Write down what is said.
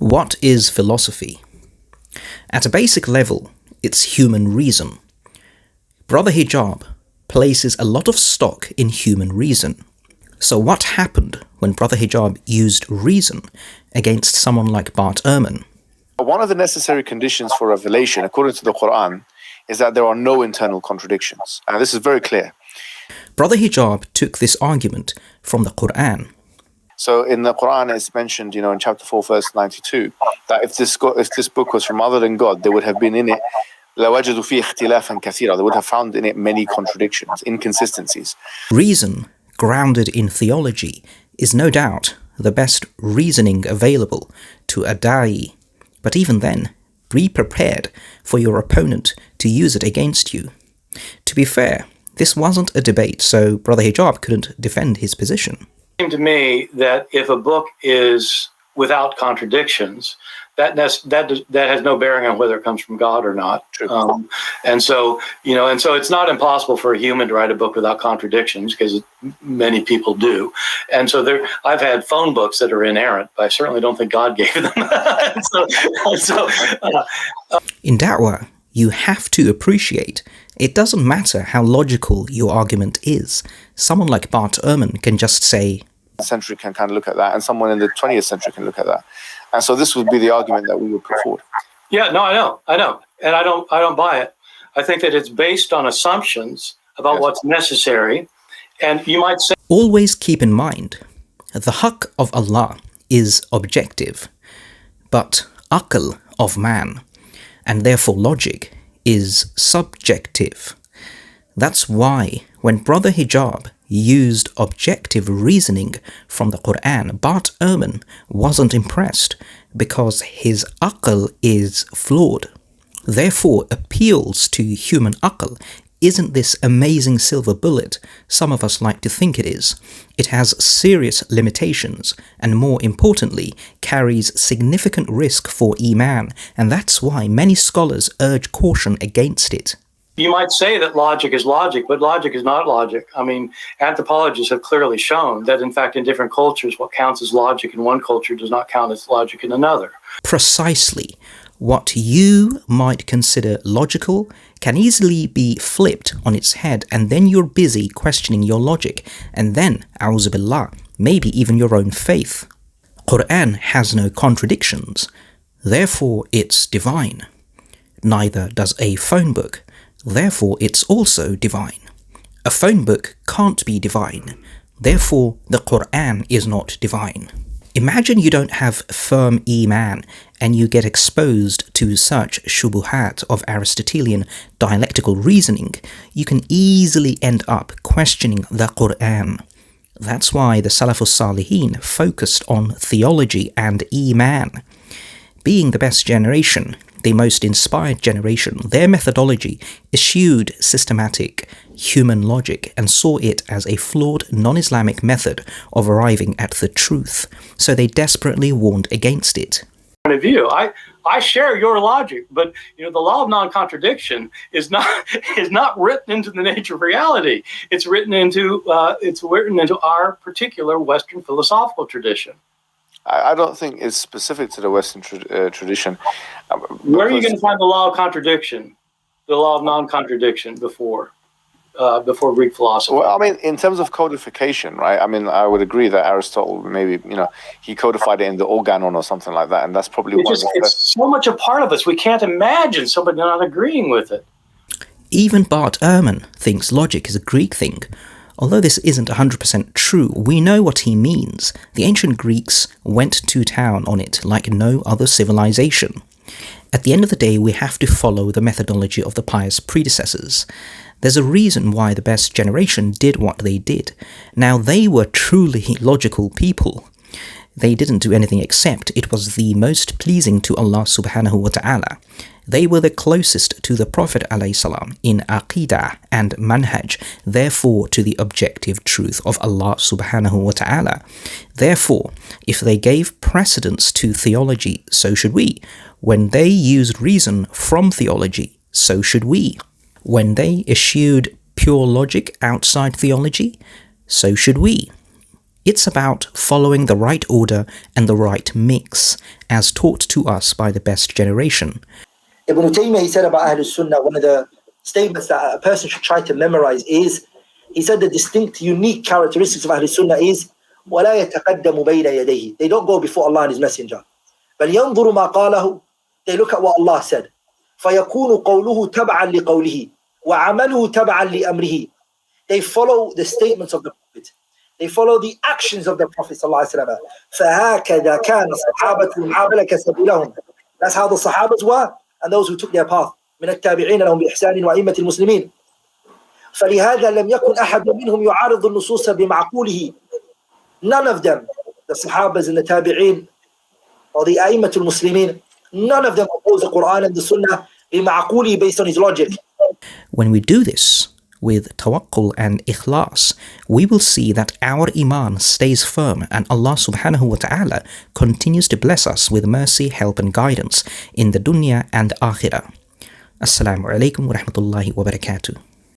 What is philosophy? At a basic level, it's human reason. Brother Hijab places a lot of stock in human reason. So what happened when Brother Hijab used reason against someone like Bart Ehrman? One of the necessary conditions for revelation, according to the Qur'an, is that there are no internal contradictions. And this is very clear. Brother Hijab took this argument from the Qur'an. So in the Qur'an, it's mentioned, in chapter 4, verse 92, that if this book was from other than God, there would have been in it لَوَجَدُوا فِيهِ اخْتِلَافًا كَثِيرًا. They would have found in it many contradictions, inconsistencies. Reason, grounded in theology, is no doubt the best reasoning available to a Da'ee. But even then, be prepared for your opponent to use it against you. To be fair, this wasn't a debate, so Brother Hijab couldn't defend his position. It seemed to me that if a book is without contradictions, that has no bearing on whether it comes from God or not. True. And so it's not impossible for a human to write a book without contradictions, because many people do. And so I've had phone books that are inerrant, but I certainly don't think God gave them. In Da'wah, you have to appreciate it doesn't matter how logical your argument is. Someone like Bart Ehrman can just say, century can kind of look at that, and someone in the 20th century can look at that. And so this would be the argument that we would put forward. Yeah, no, I know. And I don't buy it. I think that it's based on assumptions about what's necessary. And you might say, always keep in mind, the haqq of Allah is objective, but aql of man, and therefore logic, is subjective. That's why when Brother Hijab used objective reasoning from the Qur'an, Bart Ehrman wasn't impressed because his aql is flawed. Therefore, appeals to human aql isn't this amazing silver bullet some of us like to think it is. It has serious limitations and, more importantly, carries significant risk for Iman, and that's why many scholars urge caution against it. You might say that logic is logic, but logic is not logic. I mean, anthropologists have clearly shown that, in fact, in different cultures, what counts as logic in one culture does not count as logic in another. Precisely. What you might consider logical can easily be flipped on its head, and then you're busy questioning your logic, and then, a'udhu billah, maybe even your own faith. Qur'an has no contradictions, therefore it's divine. Neither does a phone book, therefore it's also divine. A phone book can't be divine, therefore the Qur'an is not divine. Imagine you don't have firm Iman and you get exposed to such shubuhat of Aristotelian dialectical reasoning, you can easily end up questioning the Qur'an. That's why the Salafus Salihin focused on theology and Iman. Being the best generation, the most inspired generation, their methodology eschewed systematic human logic and saw it as a flawed non-Islamic method of arriving at the truth, so they desperately warned against it. Point of view, I share your logic, but the law of non-contradiction is not written into the nature of reality. It's written into our particular Western philosophical tradition. I don't think it's specific to the Western tradition. Where are you going to find the law of contradiction, the law of non-contradiction before Greek philosophy? Well, I mean, in terms of codification, right? I mean, I would agree that Aristotle, maybe, he codified it in the Organon or something like that, and that's probably one of the best. It's so much a part of us, we can't imagine somebody not agreeing with it. Even Bart Ehrman thinks logic is a Greek thing. Although this isn't 100% true, we know what he means. The ancient Greeks went to town on it like no other civilization. At the end of the day, we have to follow the methodology of the pious predecessors. There's a reason why the best generation did what they did. Now, they were truly logical people. They didn't do anything except it was the most pleasing to Allah subhanahu wa ta'ala. They were the closest to the Prophet ﷺ in Aqidah and Manhaj, therefore to the objective truth of Allah subhanahu wa ta'ala. Therefore, if they gave precedence to theology, so should we. When they used reason from theology, so should we. When they eschewed pure logic outside theology, so should we. It's about following the right order and the right mix, as taught to us by the best generation. Ibn Taymiyyah, he said about Ahlul Sunnah, one of the statements that a person should try to memorize is, he said the distinct, unique characteristics of Ahlul Sunnah is, وَلَا يَتَقَدَّمُ بَيْنَ يَدَيْهِ. They don't go before Allah and His Messenger. بَلْ يَنظُرُ مَا قَالَهُ. They look at what Allah said. فَيَكُونُ قَوْلُهُ تَبْعًا لِقَوْلِهِ وَعَمَلُهُ تَبْعًا لِأَمْرِهِ. They follow the statements of the Prophet. They follow the actions of the Prophet ﷺ. فَهَكَذَا كَانَ الصَّحَابَةُ الْعَامِلَ كَسَبِيلَهُم. That's how the Sahabas were, and those who took their path. من التابعين لهم بإحسان وأئمة المسلمين. فلهذا لم يكن أحد منهم يعارض النصوص بمعقوله. None of them, the Sahabas and the Tabi'een, or the A'immatul Muslimin, none of them oppose the Qur'an and the Sunnah بمعقوله, based on his logic. When we do this with tawakkul and ikhlas, we will see that our iman stays firm and Allah subhanahu wa ta'ala continues to bless us with mercy, help and guidance in the dunya and akhirah. Assalamu alaikum wa rahmatullahi wa barakatuh.